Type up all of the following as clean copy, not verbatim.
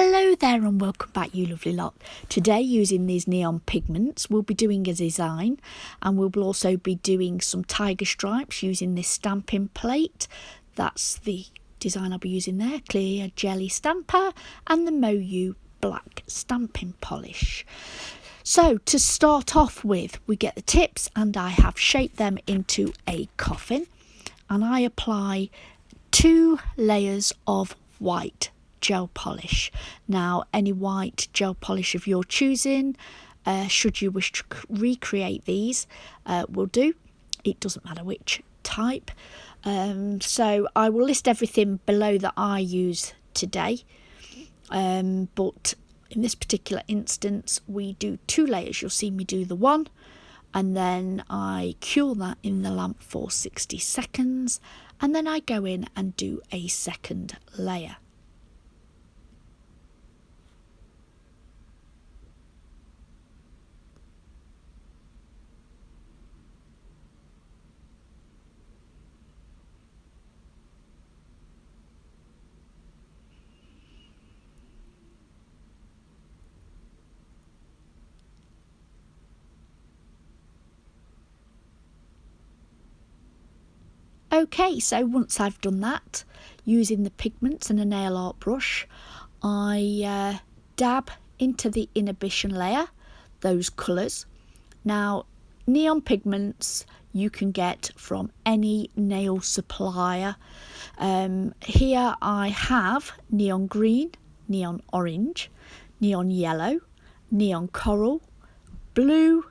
Hello there and welcome back, you lovely lot. Today, using these neon pigments, we'll be doing a design, and we'll also be doing some tiger stripes using this stamping plate. That's the design I'll be using there, clear jelly stamper, and the Moyu black stamping polish. So to start off with, we get the tips, and I have shaped them into a coffin, and I apply 2 layers of white gel polish. Now, any white gel polish of your choosing, should you wish to recreate these, will do. It doesn't matter which type. So I will list everything below that I use today, but in this particular instance we do 2 layers. You'll see me do the one, and then I cure that in the lamp for 60 seconds, and then I go in and do a second layer. Okay, so once I've done that, using the pigments and a nail art brush, I dab into the inhibition layer those colours. Now, neon pigments you can get from any nail supplier. Here I have neon green, neon orange, neon yellow, neon coral, blue,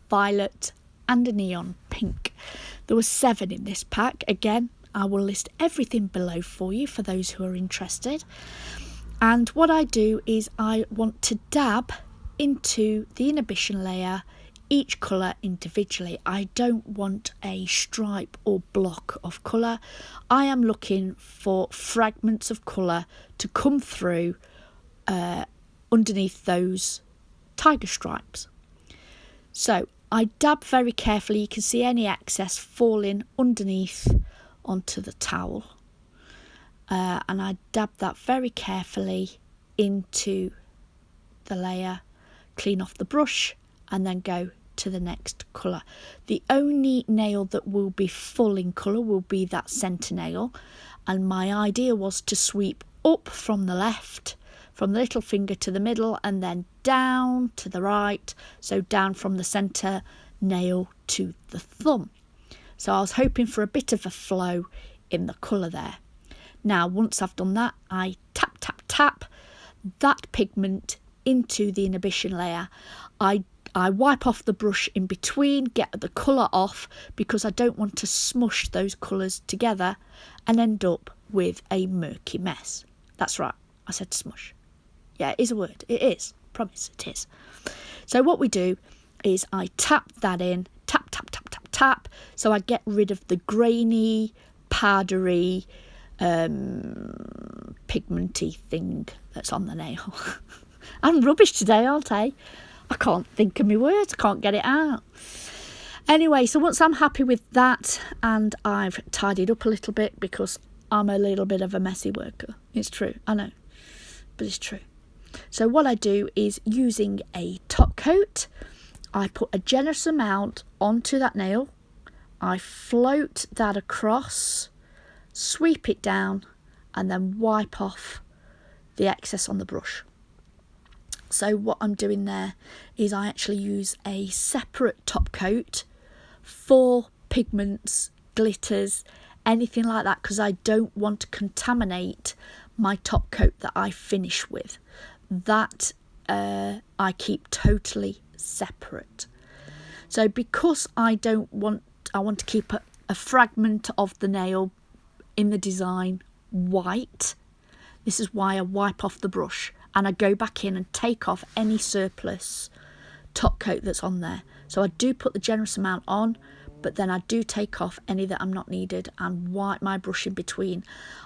violet, and a neon pink. There were 7 in this pack. Again, I will list everything below for you for those who are interested. And what I do is I want to dab into the inhibition layer each colour individually. I don't want a stripe or block of colour. I am looking for fragments of colour to come through underneath those tiger stripes. So I dab very carefully. You can see any excess falling underneath onto the towel, and I dab that very carefully into the layer, clean off the brush, and then go to the next colour. The only nail that will be full in colour will be that centre nail, and my idea was to sweep up from the left, from the little finger to the middle, and then down to the right, so down from the centre nail to the thumb. So I was hoping for a bit of a flow in the colour there. Now, once I've done that, I tap that pigment into the inhibition layer. I wipe off the brush in between, get the colour off, because I don't want to smush those colours together and end up with a murky mess. That's right, I said smush. Yeah, it is a word. It is. Promise, it is. So what we do is I tap that in, tap, so I get rid of the grainy, powdery, pigmenty thing that's on the nail. I'm rubbish today, aren't I? I can't think of my words, I can't get it out. Anyway, so once I'm happy with that, and I've tidied up a little bit, because I'm a little bit of a messy worker. It's true, I know, but it's true. So what I do is, using a top coat, I put a generous amount onto that nail, I float that across, sweep it down, and then wipe off the excess on the brush. So what I'm doing there is I actually use a separate top coat for pigments, glitters, anything like that, because I don't want to contaminate my top coat that I finish with. That I keep totally separate. So because I want to keep a fragment of the nail in the design white, this is why I wipe off the brush and I go back in and take off any surplus top coat that's on there. So I do put the generous amount on, but then I do take off any that I'm not needed and wipe my brush in between.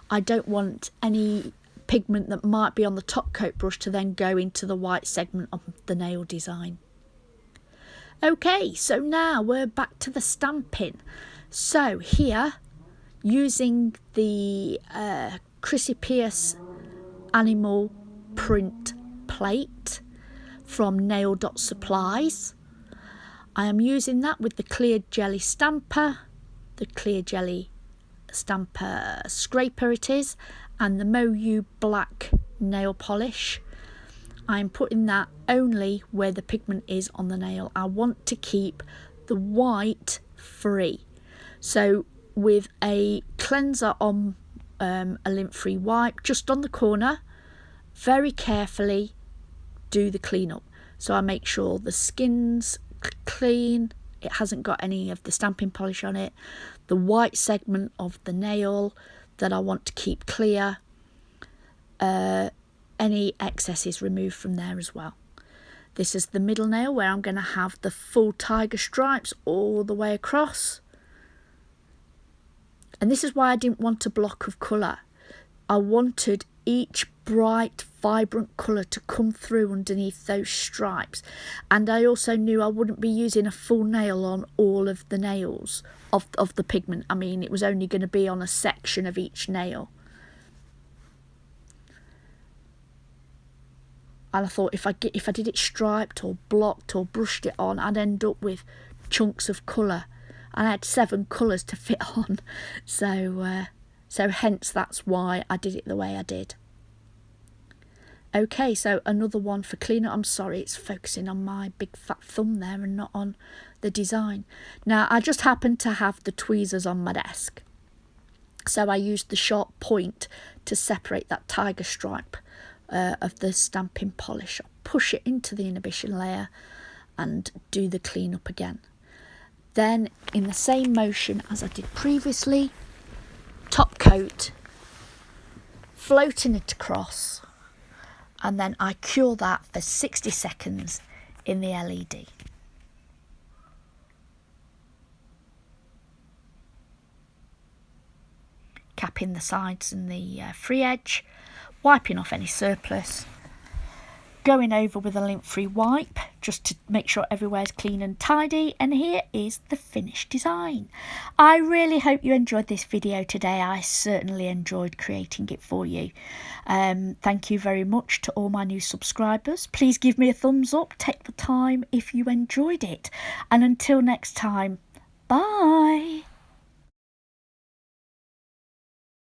I don't want any pigment that might be on the top coat brush to then go into the white segment of the nail design. Okay, so now we're back to the stamping. So here, using the Chrissy Pierce animal print plate from Nail Dot Supplies. I am using that with the clear jelly stamper, the clear jelly stamper scraper it is, and the MoU black nail polish. I'm putting that only where the pigment is on the nail. I want to keep the white free. So with a cleanser on a lint-free wipe, just on the corner, very carefully do the cleanup. So I make sure the skin's clean, it hasn't got any of the stamping polish on it, the white segment of the nail that I want to keep clear, any excess is removed from there as well. This is the middle nail where I'm going to have the full tiger stripes all the way across. And this is why I didn't want a block of colour. I wanted each bright, vibrant colour to come through underneath those stripes. And I also knew I wouldn't be using a full nail on all of the nails of the pigment. I mean, it was only going to be on a section of each nail. And I thought if I did it striped or blocked or brushed it on, I'd end up with chunks of colour. And I had 7 colours to fit on. So hence that's why I did it the way I did. Okay, so another one for cleaner. I'm sorry, it's focusing on my big fat thumb there and not on the design. Now, I just happened to have the tweezers on my desk. So I used the sharp point to separate that tiger stripe of the stamping polish. I'll push it into the inhibition layer and do the cleanup again. Then, in the same motion as I did previously, top coat, floating it across, and then I cure that for 60 seconds in the LED. Capping the sides and the free edge, wiping off any surplus, going over with a lint-free wipe just to make sure everywhere's clean and tidy, and here is the finished design. I really hope you enjoyed this video today. I certainly enjoyed creating it for you. Thank you very much to all my new subscribers. Please give me a thumbs up, take the time if you enjoyed it, and until next time, bye.